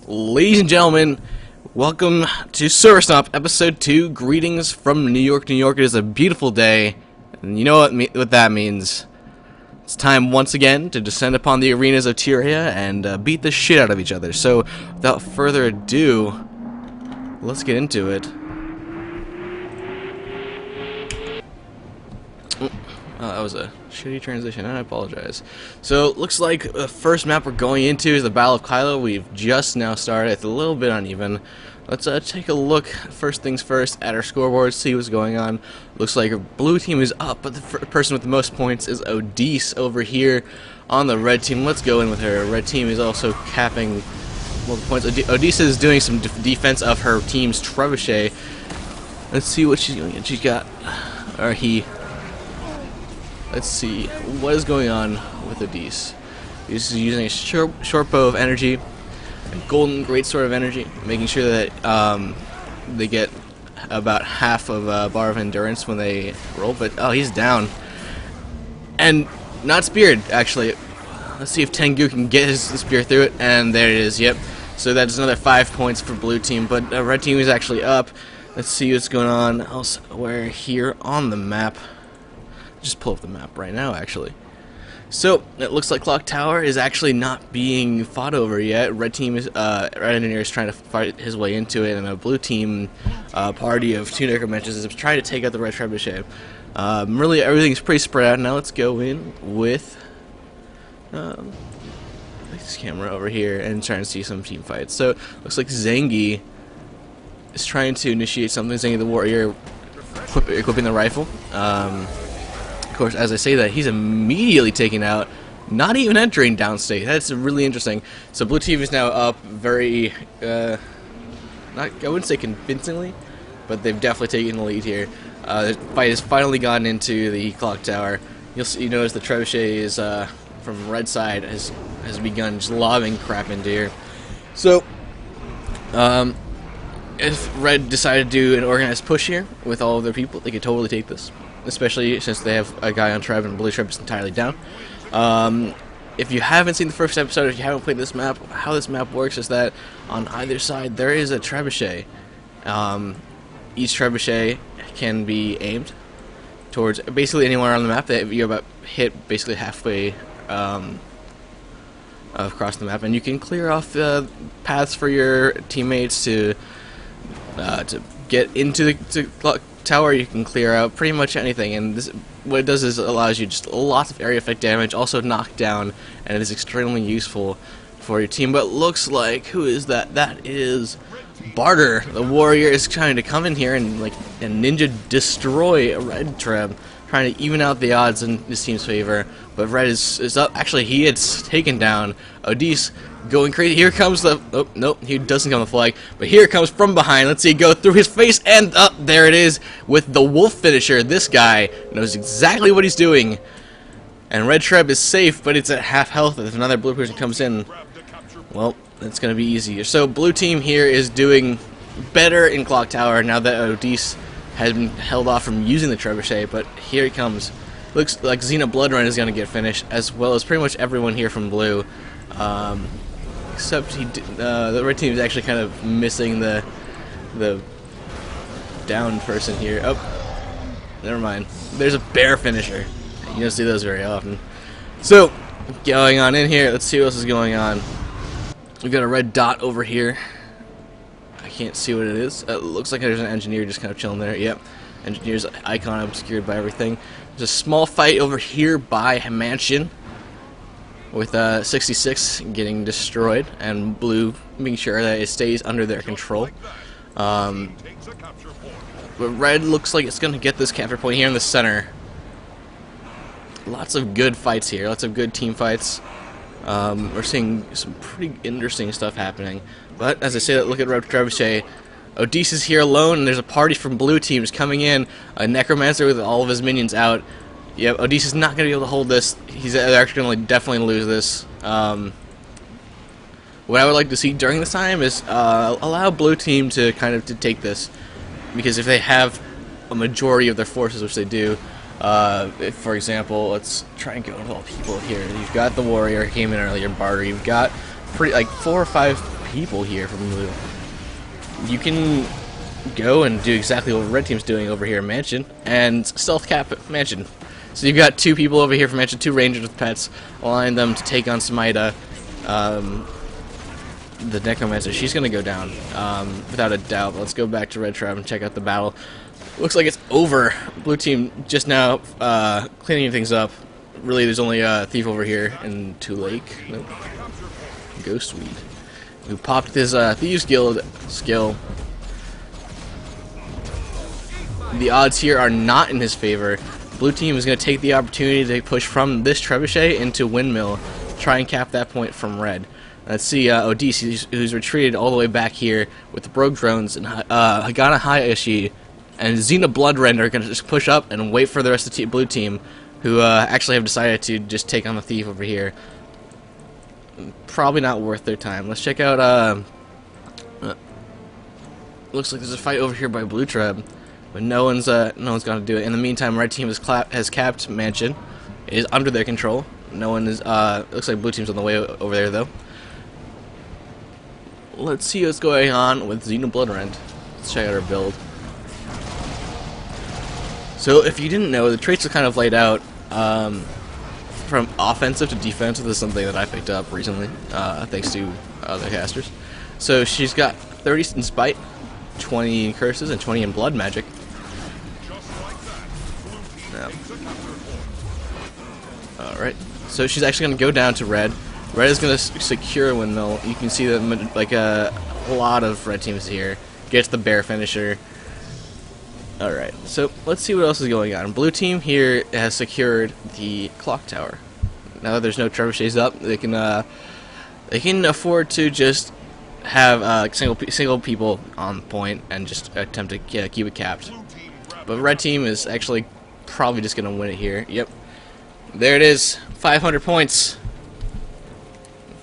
Ladies and gentlemen, welcome to Server Stomp, Episode 2, Greetings from New York, New York. It is a beautiful day, and you know what that means. It's time once again to descend upon the arenas of Tyria and beat the shit out of each other. So, without further ado, let's get into it. Oh, that was a shitty transition, and I apologize. So, looks like the first map we're going into is the Battle of Kyhlo. We've just now started. It's a little bit uneven. Let's take a look, first things first, at our scoreboard, see what's going on. Looks like our blue team is up, but the person with the most points is Odisse over here on the red team. Let's go in with her. Red team is also capping multiple points. Odisse is doing some defense of her team's trebuchet. Let's see what she's doing. She's got, or he. Let's see what is going on with Odisse. He's using a short bow of energy, a golden greatsword of energy, making sure that they get about half of a bar of endurance when they roll. But oh, he's down, and not speared actually. Let's see if Tengu can get his spear through it, and there it is. Yep. So that's another 5 points for blue team, but red team is actually up. Let's see what's going on elsewhere here on the map. Just pull up the map right now, actually. So it looks like Clock Tower is actually not being fought over yet. Red team is red engineer is trying to fight his way into it, and a blue team party of 2 necromancers is trying to take out the red trebuchet. Really, everything's pretty spread out. Now let's go in with this camera over here and trying to see some team fights. So looks like Zangi is trying to initiate something. Zangi the warrior equipping the rifle. Of course, as I say that, he's immediately taken out, not even entering downstate. That's really interesting. So blue team is now up very, I wouldn't say convincingly, but they've definitely taken the lead here. The fight has finally gotten into the clock tower. You notice the trebuchet is, from red side, has begun just lobbing crap into here. So, if red decided to do an organized push here with all of their people, they could totally take this. Especially since they have a guy on Treb and blue Treb is entirely down. If you haven't seen the first episode, if you haven't played this map, how this map works is that on either side there is a trebuchet. Each trebuchet can be aimed towards basically anywhere on the map that you're about hit basically halfway across the map, and you can clear off the paths for your teammates to get into the clock tower. You can clear out pretty much anything, and this, what it does is it allows you just lots of area effect damage, also knockdown, and it is extremely useful for your team. But it looks like, who is that? That is Barter. The warrior is trying to come in here and ninja destroy a red Treb, trying to even out the odds in his team's favor. But red is up. Actually, he gets taken down. Odisse going crazy. Here comes the... Oh, nope, he doesn't come the flag. But here it comes from behind. Let's see, go through his face, and up there it is with the wolf finisher. This guy knows exactly what he's doing. And red Treb is safe, but it's at half health. If another blue person comes in, well, it's going to be easier. So blue team here is doing better in Clock Tower now that Odisse has been held off from using the trebuchet, but here he comes. Looks like Xena Bloodrun is going to get finished, as well as pretty much everyone here from blue. Except the red team is actually kind of missing the down person here. Oh, never mind. There's a bear finisher. You don't see those very often. So, going on in here, let's see what else is going on. We've got a red dot over here. I can't see what it is. It looks like there's an engineer just kind of chilling there. Yep. Engineer's icon obscured by everything. There's a small fight over here by Mansion with 66 getting destroyed and blue making sure that it stays under their control. But red looks like it's going to get this capture point here in the center. Lots of good fights here. Lots of good team fights. We're seeing some pretty interesting stuff happening. But as I say that, look at red trebuchet. Odisse is here alone, and there's a party from blue teams coming in. A necromancer with all of his minions out. Yep, Odisse is not going to be able to hold this. He's actually going to definitely lose this. What I would like to see during this time is allow blue team to kind of take this, because if they have a majority of their forces, which they do, if, for example, let's try and go with all people here. You've got the warrior who came in earlier, Barter. You've got pretty like 4 or 5 people here from blue. You can go and do exactly what red team's doing over here in Mansion, and stealth cap Mansion. So you've got 2 people over here from Mansion, 2 rangers with pets, allowing them to take on Smita, the Necromancer. She's going to go down, without a doubt. But let's go back to Red Tribe and check out the battle. Looks like it's over. Blue team just now cleaning things up. Really, there's only a Thief over here and 2 Lake. Nope. Ghostweed, who popped his Thieves Guild skill. The odds here are not in his favor. Blue team is going to take the opportunity to push from this Trebuchet into Windmill, try and cap that point from red. Let's see Odisse, who's retreated all the way back here with the Brogue Drones, and Hagana Hayashi and Xena Bloodrend are going to just push up and wait for the rest of the blue team, who actually have decided to just take on the Thief over here. Probably not worth their time. Let's check out, looks like there's a fight over here by Blue Tribe, but no one's going to do it. In the meantime, red team has capped Mansion. It is under their control. No one is, looks like blue team's on the way over there, though. Let's see what's going on with Xena Bloodrend. Let's check out her build. So, if you didn't know, the traits are kind of laid out from offensive to defensive. This is something that I picked up recently, thanks to other casters. So, she's got 30 in Spite, 20 in Curses, and 20 in Blood Magic. No. Alright, so she's actually going to go down to red. Red is going to secure Windmill. You can see that like a lot of red teams here. Gets the bear finisher. Alright, so let's see what else is going on. Blue team here has secured the clock tower. Now that there's no trebuchets up, they can afford to just have single people on point and just attempt to keep it capped. But red team is actually probably just going to win it here. Yep. There it is. 500 points.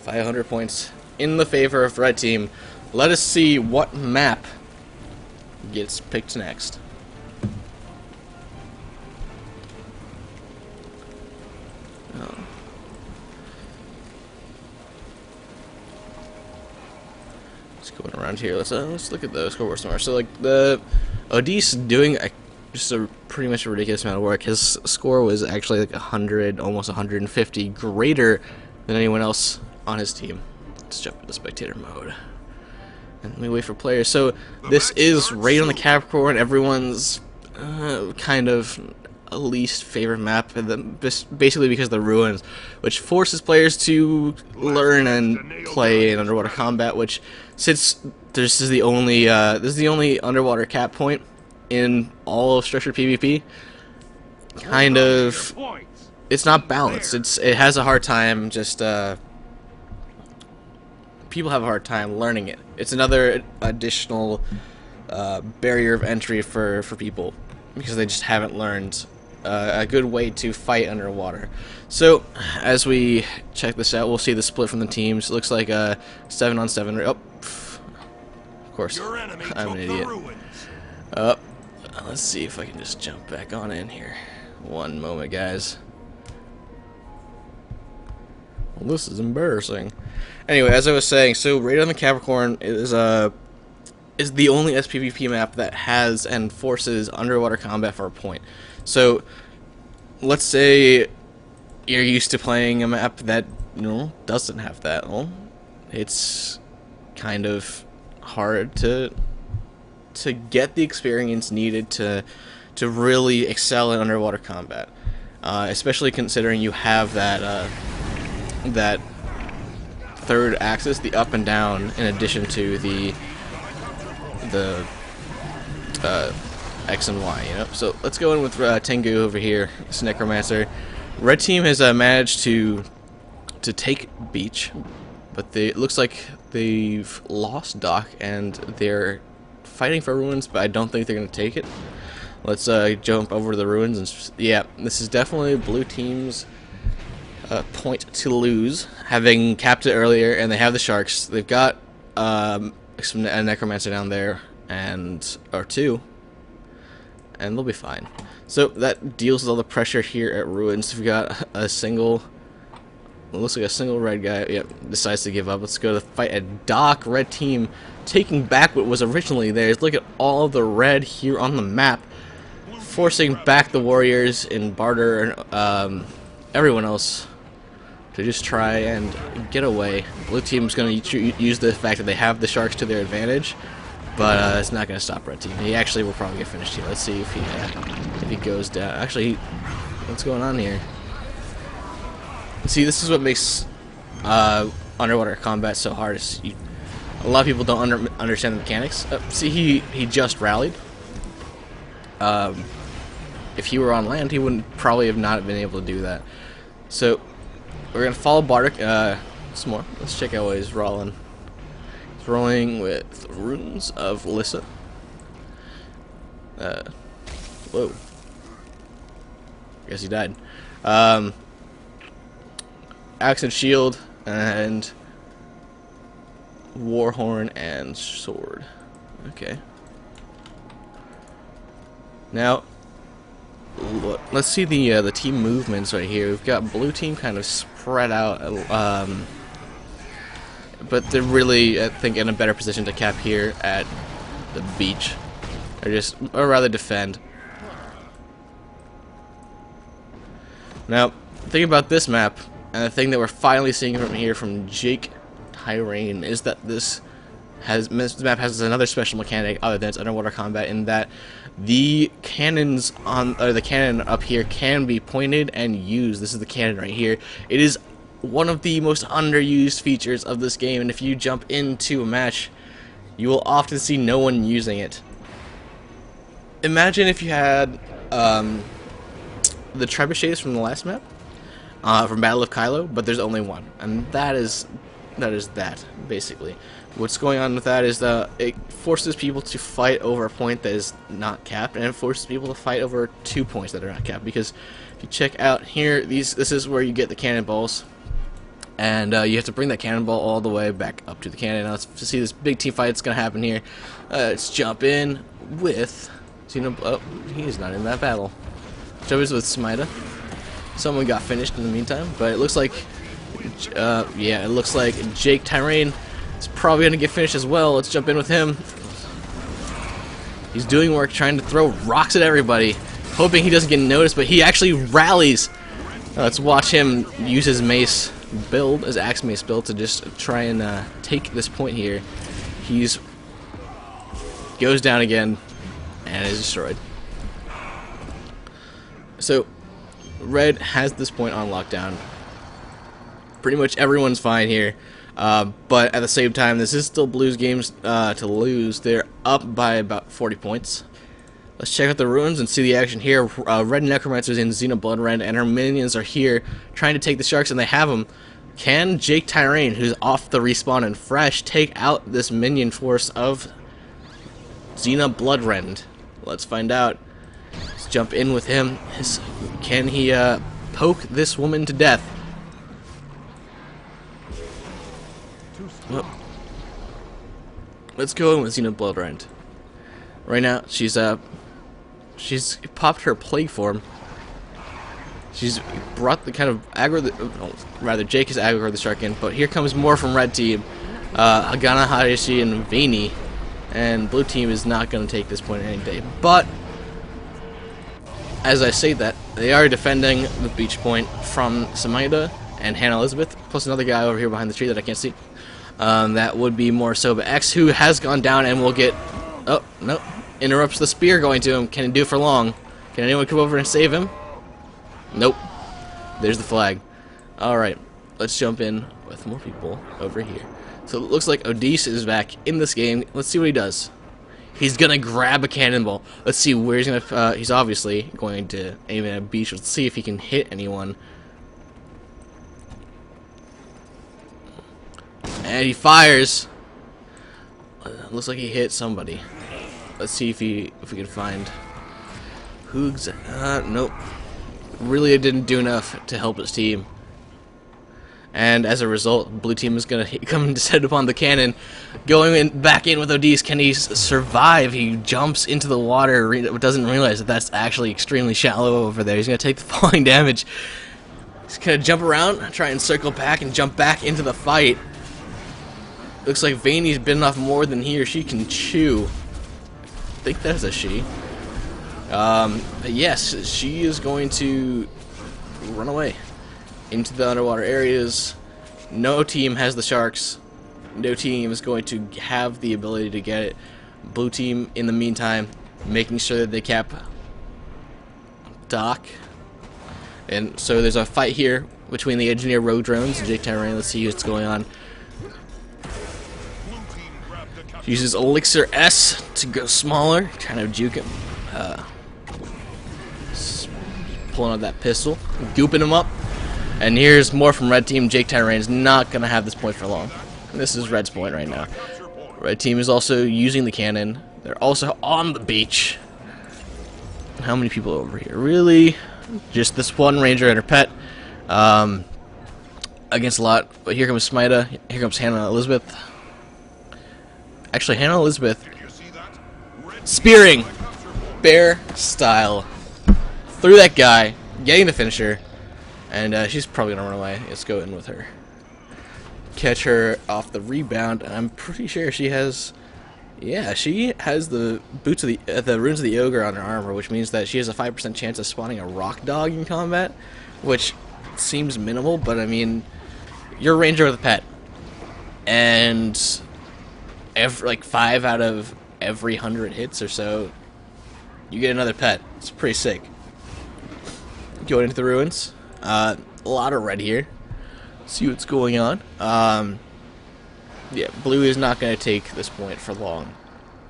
500 points in the favor of red team. Let us see what map gets picked next. Oh. Let's go around here. Let's look at the scoreboard more. So like the Odisse doing just a pretty much a ridiculous amount of work. His score was actually like 100, almost 150, greater than anyone else on his team. Let's jump into spectator mode. And we wait for players. So this is Raid on the Capricorn, everyone's kind of least favorite map, basically because of the ruins, which forces players to learn and play in underwater combat. Which, since this is the only underwater cap point in all of structured PvP, kind of it's not balanced. It has a hard time just people have a hard time learning it. It's another additional barrier of entry for people because they just haven't learned a good way to fight underwater. So as we check this out, we'll see the split from the teams. It looks like a 7-on-7. Oh, of course, I'm an idiot. Let's see if I can just jump back on in here. One moment, guys. Well, this is embarrassing. Anyway, as I was saying, so Raid on the Capricorn is the only sPvP map that has and forces underwater combat for a point. So, let's say you're used to playing a map that doesn't have that. Well, it's kind of hard to get the experience needed to really excel in underwater combat, especially considering you have that that third axis, the up and down, in addition to the X and Y, you know. So let's go in with Tengu over here, this Necromancer. Red team has managed to take beach, but it looks like they've lost dock and they're fighting for ruins, but I don't think they're going to take it. Let's jump over to the ruins, and yeah, this is definitely blue team's point to lose, having capped it earlier, and they have the sharks. They've got a Necromancer down there, or two, and they'll be fine. So that deals with all the pressure here at ruins. We've got a single It looks like a single red guy, yep, decides to give up. Let's go to fight a dock. Red team taking back what was originally theirs. Look at all of the red here on the map, forcing back the warriors in barter and everyone else to just try and get away. Blue team's going to use the fact that they have the sharks to their advantage, but it's not going to stop red team. He actually will probably get finished here. Let's see if he goes down. Actually, what's going on here? See, this is what makes underwater combat so hard. A lot of people don't understand the mechanics. See, he just rallied. If he were on land, he wouldn't probably have not been able to do that. So we're gonna follow Bardic some more. Let's check out what he's rolling. He's rolling with Runes of Lissa. Whoa. Guess he died. Axe and Shield and Warhorn and Sword. Okay. Now, let's see the team movements right here. We've got blue team kind of spread out, but they're really, I think, in a better position to cap here at the beach, or rather defend. Now, think about this map, and the thing that we're finally seeing from here from Jake Tyrain is that this map has another special mechanic other than its underwater combat, in that the cannons the cannon up here can be pointed and used. This is the cannon right here. It is one of the most underused features of this game, and if you jump into a match, you will often see no one using it. Imagine if you had the trebuchets from the last map, from Battle of Kyhlo, but there's only one, and that is basically. What's going on with that is that it forces people to fight over a point that is not capped, and it forces people to fight over 2 points that are not capped. Because if you check out here, this is where you get the cannonballs, and you have to bring that cannonball all the way back up to the cannon. Now let's see this big team fight that's gonna happen here. Let's jump in with oh, he's not in that battle. Jump in with Smita. Someone got finished in the meantime, but it looks like yeah, it looks like Jake Tyrain is probably gonna get finished as well. Let's jump in with him. He's doing work, trying to throw rocks at everybody, hoping he doesn't get noticed, but he actually rallies. Let's watch him use his mace build, his axe mace build, to just try and take this point here. He's goes down again and is destroyed. So red has this point on lockdown. Pretty much everyone's fine here, but at the same time, this is still blue's games to lose. They're up by about 40 points. Let's check out the ruins and see the action here. Red Necromancer's in Xena Bloodrend, and her minions are here trying to take the sharks, and they have them. Can Jake Tyrain, who's off the respawn and fresh, take out this minion force of Xena Bloodrend? Let's find out. Let's jump in with him. Can he poke this woman to death? Well, let's go in with Xena Bloodrend. Right now, she's popped her plague form. She's brought the kind of rather Jake has aggroed the shark in, but here comes more from red team. Agana, Hayashi, and Vini, and blue team is not going to take this point any day. But as I say that, they are defending the beach point from Samida and Hannah Elizabeth, plus another guy over here behind the tree that I can't see. That would be more Soba X, who has gone down and will get... Oh, no. Interrupts the spear going to him. Can he do it for long? Can anyone come over and save him? Nope. There's the flag. Alright, let's jump in with more people over here. So it looks like Odisse is back in this game. Let's see what he does. He's gonna grab a cannonball. Let's see where he's gonna... he's obviously going to aim at a beach. Let's see if he can hit anyone. And he fires. Looks like he hit somebody. Let's see if we can find Hoogs. Nope. Really, it didn't do enough to help his team. And as a result, blue team is gonna come and descend upon the cannon, going back in with Odisse. Can he survive? He jumps into the water, doesn't realize that that's actually extremely shallow over there. He's gonna take the falling damage. He's Gonna jump around, try and circle back and jump back into the fight. Looks like Vayne's bitten off more than he or she can chew. I think that's a she. But yes, she is going to run away into the underwater areas. No team has the sharks. No team is going to have the ability to get it. Blue team, in the meantime, making sure that they cap Doc. And so there's a fight here between the engineer rogue drones and Jake Tyrann. Let's see what's going on. Uses Elixir S to go smaller, kind of juke him. Pulling out that pistol, gooping him up. And here's more from Red Team. Jake Tyrann's not going to have this point for long. And this is Red's point right now. Red Team is also using the cannon. They're also on the beach. How many people over here? Really? Just this one ranger and her pet. Against a lot. But here comes Smita. Here comes Hannah Elizabeth. Actually, Hannah Elizabeth spearing bear style through that guy, getting the finisher, and she's probably gonna run away. Let's go in with her, catch her off the rebound, and I'm pretty sure she has, yeah, she has the boots of the runes of the ogre on her armor, which means that she has a 5% chance of spawning a rock dog in combat, which seems minimal, but I mean, you're a ranger with a pet, and like 5 out of every 100 hits or so, you get another pet. It's pretty sick. Going into the ruins. A lot of red here. See what's going on. Yeah, blue is not going to take this point for long.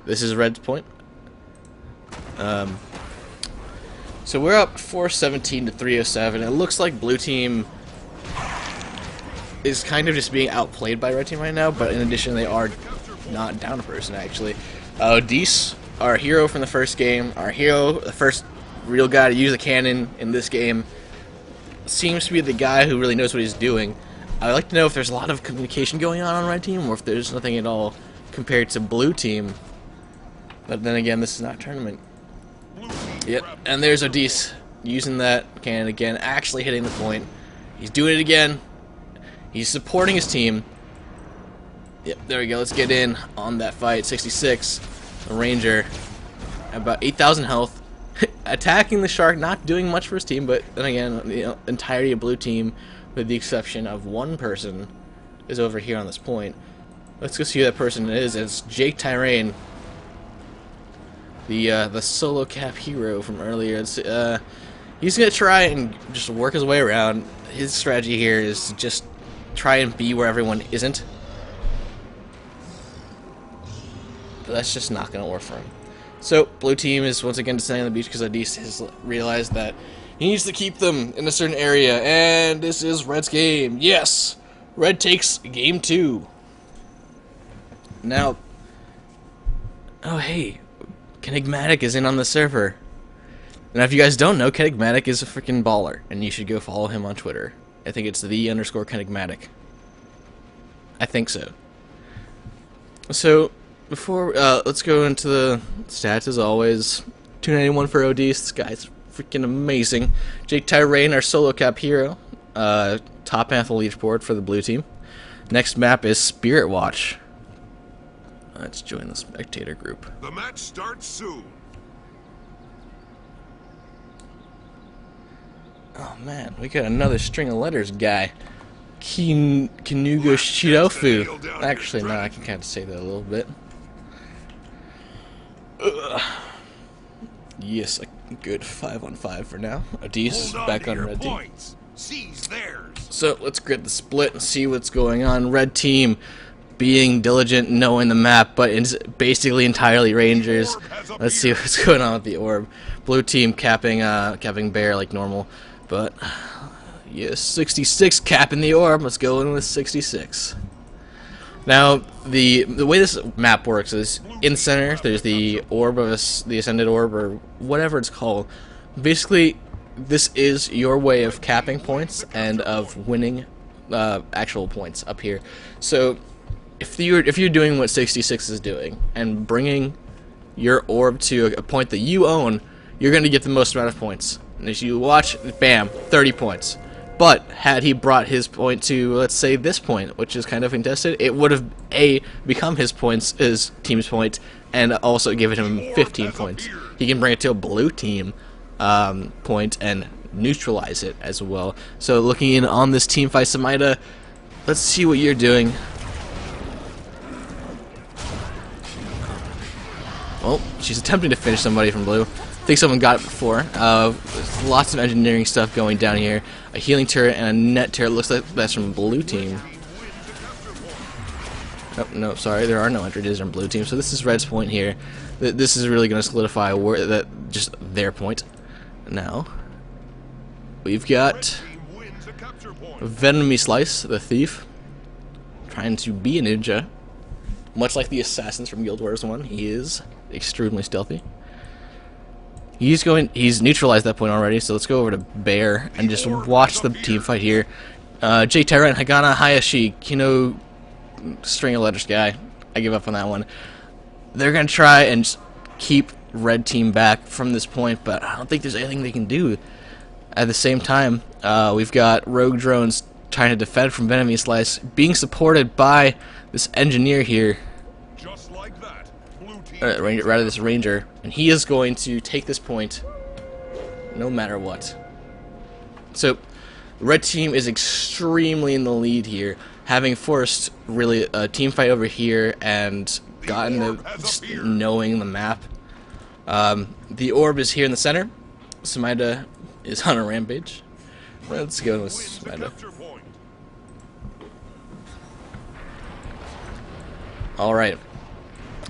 This is red's point. So we're up 417 to 307. It looks like blue team is kind of just being outplayed by red team right now, but in addition, they are not down a person, actually. Odisse, our hero from the first game, our hero, the first real guy to use a cannon in this game, seems to be the guy who really knows what he's doing. I'd like to know if there's a lot of communication going on red team, or if there's nothing at all compared to blue team. But then again, this is not a tournament. Yep, and there's Odisse using that cannon again, actually hitting the point. He's doing it again. He's supporting his team. Yep, there we go. Let's get in on that fight. 66, a ranger, about 8,000 health, attacking the shark, not doing much for his team, but then again, the entirety of blue team, with the exception of one person, is over here on this point. Let's go see who that person is. It's Jake Tyrann, the solo cap hero from earlier. It's, he's gonna try and just work his way around. His strategy here is to just try and be where everyone isn't. But that's just not going to work for him. So, blue team is once again descending on the beach because Odisse has realized that he needs to keep them in a certain area. And this is red's game. Yes! Red takes game 2. Now, oh hey, Kenigmatic is in on the server. Now, if you guys don't know, Kenigmatic is a freaking baller, and you should go follow him on Twitter. I think it's _Kenigmatic. I think so. So, before, let's go into the stats as always. 291 for Odisse. This guy's freaking amazing. Jake Tyrann, our solo cap hero. Top half of the leaderboard for the blue team. Next map is Spirit Watch. Let's join the spectator group. The match starts soon. Oh man, we got another string of letters guy. Kinugo Shirofu. Actually, no, I can kind of say that a little bit. Yes, a good 5 on 5 for now. Odisse back on red team. So let's get the split and see what's going on. Red team being diligent, knowing the map, but it's basically entirely rangers. Let's see what's going on with the orb. Blue team capping bear like normal, but yes, 66 capping the orb. Let's go in with 66. Now, the way this map works is in center there's the orb of the ascended orb, or whatever it's called. Basically, this is your way of capping points and of winning actual points up here. So if you're doing what 66 is doing and bringing your orb to a point that you own, you're going to get the most amount of points. And as you watch, bam, 30 points. But had he brought his point to, let's say, this point, which is kind of contested, it would have become his team's point, and also given him 15 points. He can bring it to a blue team point and neutralize it as well. So looking in on this team fight, Samida, let's see what you're doing. Well, she's attempting to finish somebody from blue. I think someone got it before. There's lots of engineering stuff going down here. A healing turret and a net turret. Looks like that's from blue team. Oh, no, sorry, there are no entries from blue team. So this is red's point here. This is really going to solidify just their point. Now, we've got Venomy Slice, the thief, trying to be a ninja. Much like the assassins from Guild Wars 1, he is extremely stealthy. He's neutralized that point already, so let's go over to Bear and just watch the team fight here. J-Terra and Hagana Hayashi, Kino String of Letters guy. I give up on that one. They're going to try and just keep red team back from this point, but I don't think there's anything they can do. At the same time, we've got rogue drones trying to defend from Venomy Slice, being supported by this engineer here. Just like that. Rather this ranger, and he is going to take this point no matter what. So red team is extremely in the lead here, having forced really a team fight over here and gotten the just knowing the map. The orb is here in the center. Samida is on a rampage. Let's go with Samida. Alright.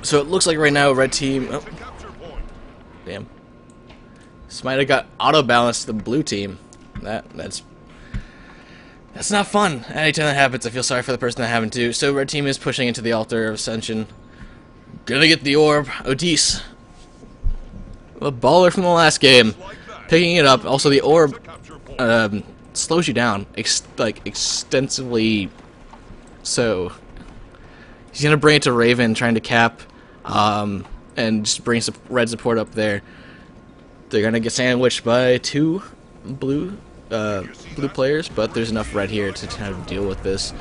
So it looks like right now red team... Oh. Damn. Samida got auto-balanced to the blue team. That's not fun. Anytime that happens, I feel sorry for the person that happened to. So red team is pushing into the altar of Ascension. Gonna get the orb. Odisse. A baller from the last game. Picking it up. Also the orb slows you down. Extensively so. He's gonna bring it to Raven, trying to cap, and just bring some red support up there. They're gonna get sandwiched by two blue players, but there's enough red here to kind of deal with this.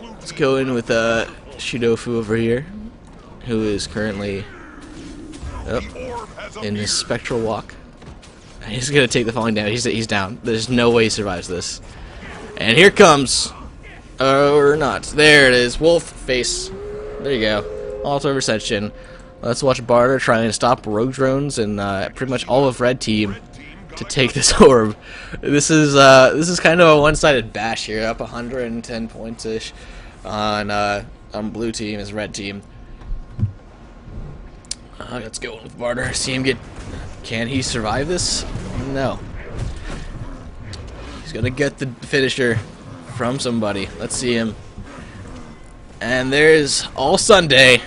Let's go in with Shidofu over here, who is currently in his spectral walk. He's gonna take the falling damage. He's down. There's no way he survives this. And here comes. Or not. There it is. Wolf face. There you go. Altar of Ascension. Let's watch Barter try and stop rogue drones and pretty much all of red team to take this orb. This is kind of a one-sided bash here. Up 110 points ish on blue team as red team. Let's go with Barter. See him get. Can he survive this? No. He's gonna get the finisher from somebody. Let's see him. And there's All Sunday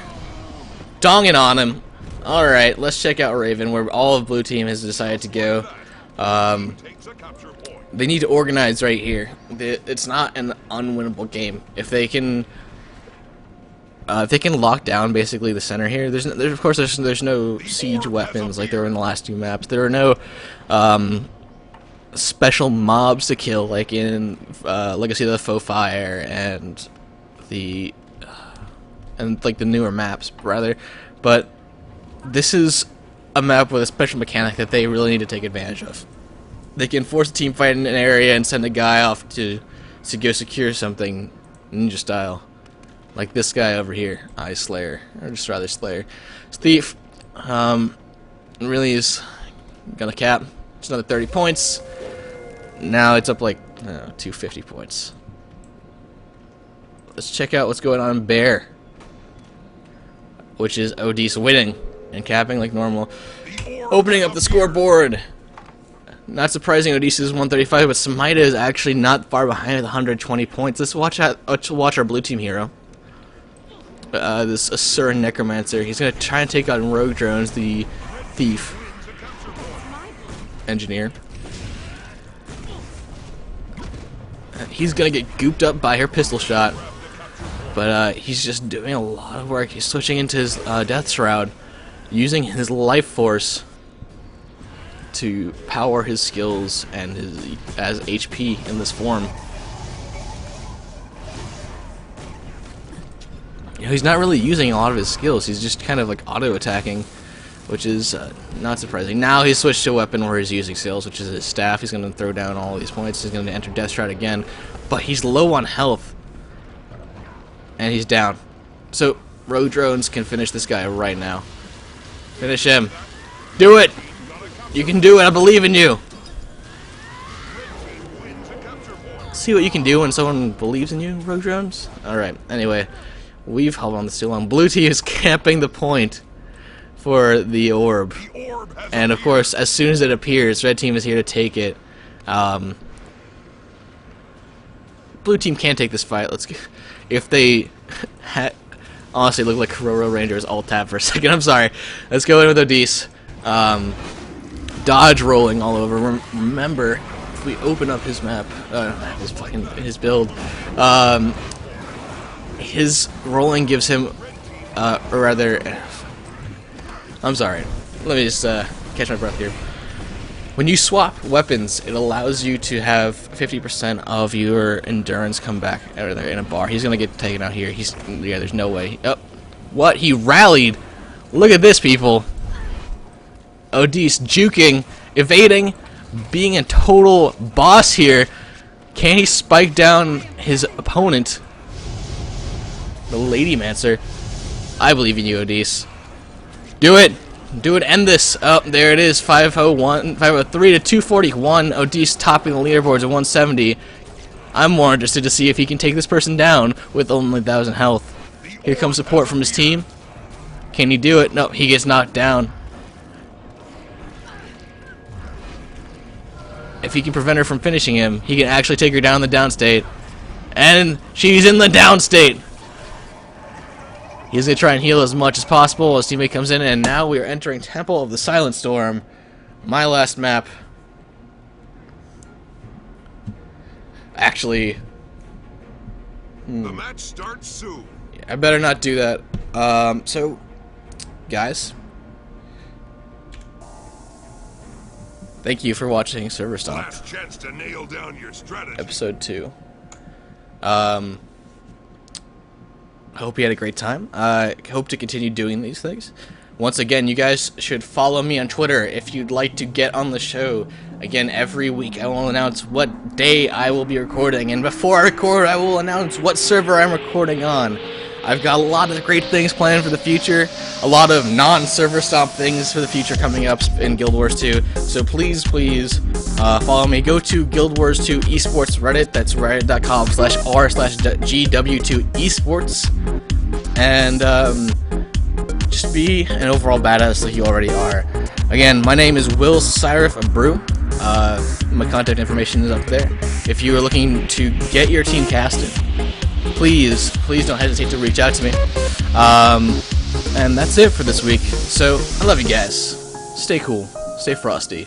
donging on him. Alright, let's check out Raven, where all of blue team has decided to go. They need to organize right here. It's not an unwinnable game. If they can lock down basically the center here, of course there's no siege weapons like there were in the last two maps. There are no special mobs to kill like in Legacy of the Faux Fire and like the newer maps rather, but this is a map with a special mechanic that they really need to take advantage of. They can force a team fight in an area and send a guy off to go secure something ninja style, like this guy over here, Eye Slayer, or just rather Slayer. Thief really is gonna cap. It's another 30 points. Now it's up like 250 points. Let's check out what's going on in Bear, which is Odisse winning and capping like normal. Opening up the scoreboard. Not surprising, Odisse is 135, but Samida is actually not far behind with 120 points. Let's watch our blue team hero. This Asura Necromancer. He's going to try and take on rogue drones, the thief engineer. He's going to get gooped up by her pistol shot, but he's just doing a lot of work. He's switching into his Death Shroud, using his life force to power his skills and his as HP in this form. You know, he's not really using a lot of his skills. He's just kind of like auto-attacking, which is not surprising. Now he's switched to a weapon where he's using skills, which is his staff. He's going to throw down all these points. He's going to enter Death Stride again, but he's low on health, and he's down. So Rogue Drones can finish this guy right now. Finish him. Do it! You can do it. I believe in you. See what you can do when someone believes in you, Rogue Drones? Alright, anyway. We've held on this too long. Blue team is camping the point for the orb. And of course, as soon as it appears, red team is here to take it. Blue team can't take this fight. Let's get, if they honestly look like Kororo Rangers alt tab for a second. I'm sorry. Let's go in with Odisse. Dodge rolling all over. Remember, if we open up his map, his build, his rolling gives him, or rather, I'm sorry. Let me just catch my breath here. When you swap weapons, it allows you to have 50% of your endurance come back out of there in a bar. He's gonna get taken out here. Yeah, there's no way. Oh, what? He rallied. Look at this, people. Odisse juking, evading, being a total boss here. Can he spike down his opponent? The Lady Mancer. I believe in you, Odisse. Do it! Do it, end this! Oh, there it is, 503 to 241. Odisse topping the leaderboards at 170. I'm more interested to see if he can take this person down with only 1,000 health. Here comes support from his team. Can he do it? No, he gets knocked down. If he can prevent her from finishing him, he can actually take her down in the downstate. And she's in the downstate! He's going to try and heal as much as possible as teammate comes in, and now we are entering Temple of the Silent Storm. My last map. Actually... The match starts soon. Yeah, I better not do that. So, guys. Thank you for watching Server Stomp. Last chance to nail down your strategy. Episode 2. I hope you had a great time. I hope to continue doing these things. Once again, you guys should follow me on Twitter if you'd like to get on the show. Again, every week I will announce what day I will be recording, and before I record, I will announce what server I'm recording on. I've got a lot of great things planned for the future, a lot of non-server stomp things for the future coming up in Guild Wars 2, so please follow me. Go to Guild Wars 2 Esports Reddit, that's reddit.com/r/G2esports, and just be an overall badass like you already are. Again, my name is Sireph Abreu. My contact information is up there. If you are looking to get your team casted, please don't hesitate to reach out to me. And that's it for this week. So, I love you guys. Stay cool. Stay frosty.